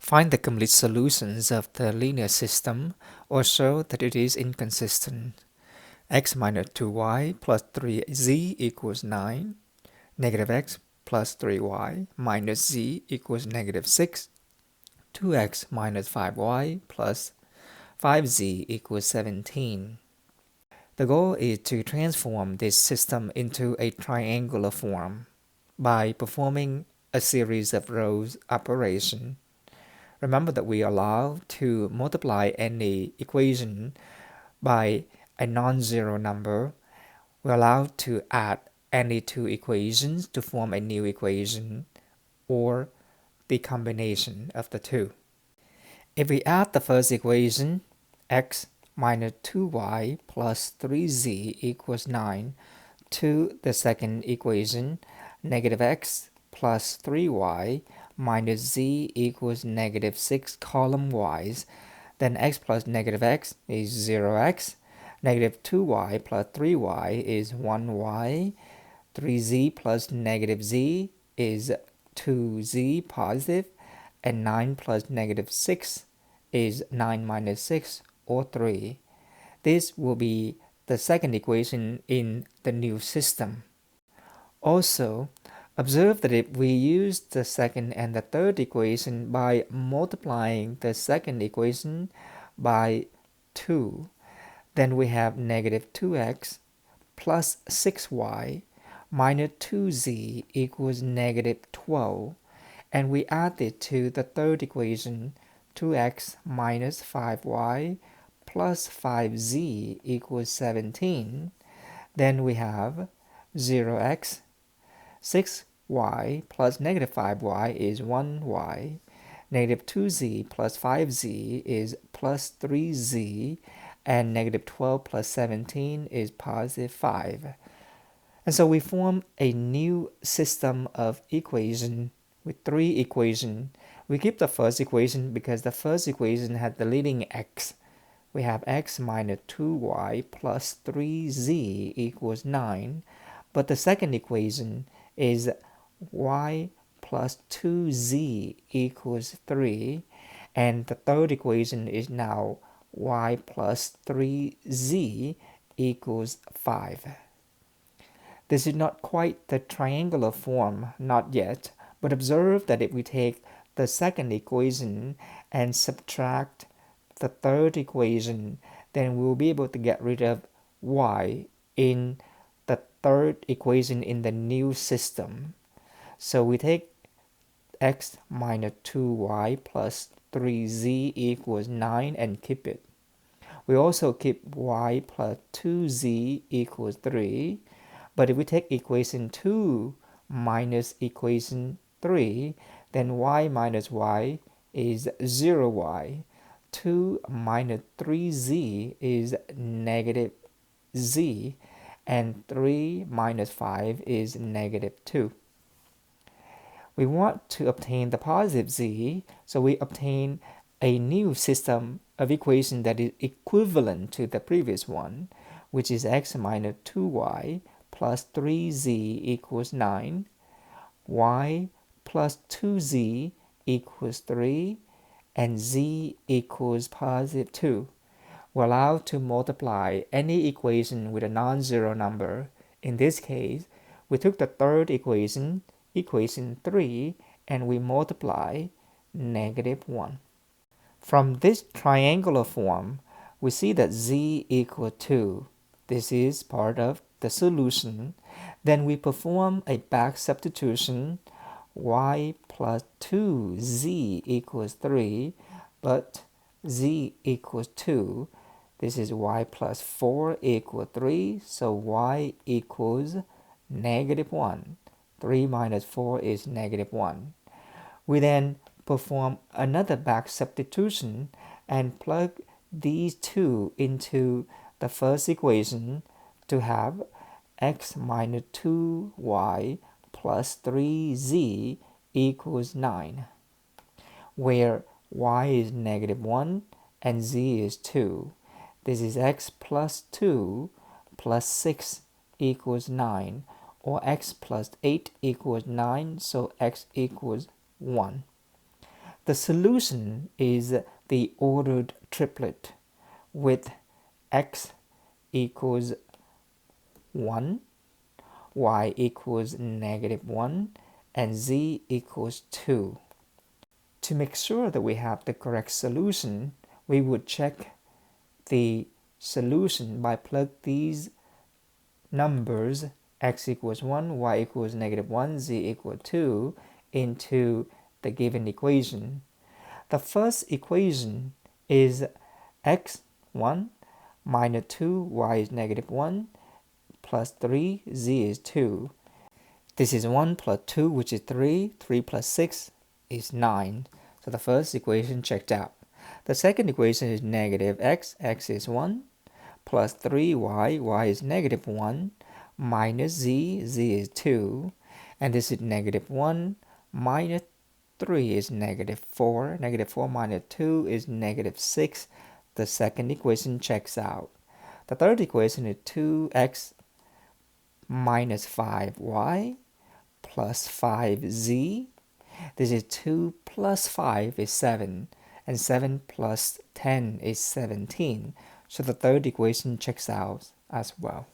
Find the complete solutions of the linear system or show that it is inconsistent. X minus 2y plus 3z equals 9. Negative x plus 3y minus z equals negative 6. 2x minus 5y plus 5z equals 17. The goal is to transform this system into a triangular form by performing a series of rows operation. Remember that we are allowed to multiply any equation by a non-zero number. We're allowed to add any two equations to form a new equation, or the combination of the two. If we add the first equation, x minus 2y plus 3z equals 9, to the second equation, negative x plus 3y minus z equals negative 6 column-wise, then x plus negative x is 0x, negative 2y plus 3y is 1y, 3z plus negative z is 2z positive, and 9 plus negative 6 is 9 minus 6, or 3. This will be the second equation in the new system. Also, observe that if we use the second and the third equation by multiplying the second equation by 2, then we have negative 2x plus 6y minus 2z equals negative 12, and we add it to the third equation, 2x minus 5y plus 5z equals 17. Then we have 0x, 6y plus negative 5y is 1y, negative 2z plus 5z is plus 3z, and negative 12 plus 17 is positive 5. And so we form a new system of equation with three equations. We keep the first equation because the first equation had the leading x. We have x minus 2y plus 3z equals 9. But the second equation is y plus 2z equals 3. And the third equation is now y plus 3z equals 5. This is not quite the triangular form, not yet, but observe that if we take the second equation and subtract the third equation, then we'll be able to get rid of y in the third equation in the new system. So we take x minus 2y plus 3z equals 9 and keep it. We also keep y plus 2z equals 3. But if we take equation 2 minus equation 3, then y minus y is 0y. 2 minus 3z is negative z, and 3 minus 5 is negative 2. We want to obtain the positive z, so we obtain a new system of equation that is equivalent to the previous one, which is x minus 2y plus 3z equals 9, y plus 2z equals 3, and z equals positive 2. We're allowed to multiply any equation with a non-zero number. In this case, we took the third equation, equation 3, and we multiply negative 1. From this triangular form, we see that z equals 2. This is part of the solution. Then we perform a back substitution. Y plus 2z equals 3, but z equals 2. This is y plus 4 equals 3, so y equals negative 1. 3 minus 4 is negative 1. We then perform another back substitution and plug these two into the first equation to have x minus 2y plus 3z equals 9, where y is negative 1 and z is 2. This is x plus 2 plus 6 equals 9, or x plus 8 equals 9, so x equals 1. The solution is the ordered triplet with x equals 1, y equals -1, and z equals 2. To make sure that we have the correct solution, we would check the solution by plug these numbers x equals 1, y equals -1, z equals 2 into the given equation. The first equation is x1 minus 2, y is -1, plus 3, z is 2. This is 1 plus 2, which is 3. 3 plus 6 is 9. So the first equation checked out. The second equation is -x, x is 1, plus 3y, y is -1, minus z, z is 2. And this is -1 minus 3 is -4. -4 minus 2 is -6. The second equation checks out. The third equation is 2x minus 5y plus 5z. This is 2 plus 5 is 7, and 7 plus 10 is 17. So the third equation checks out as well.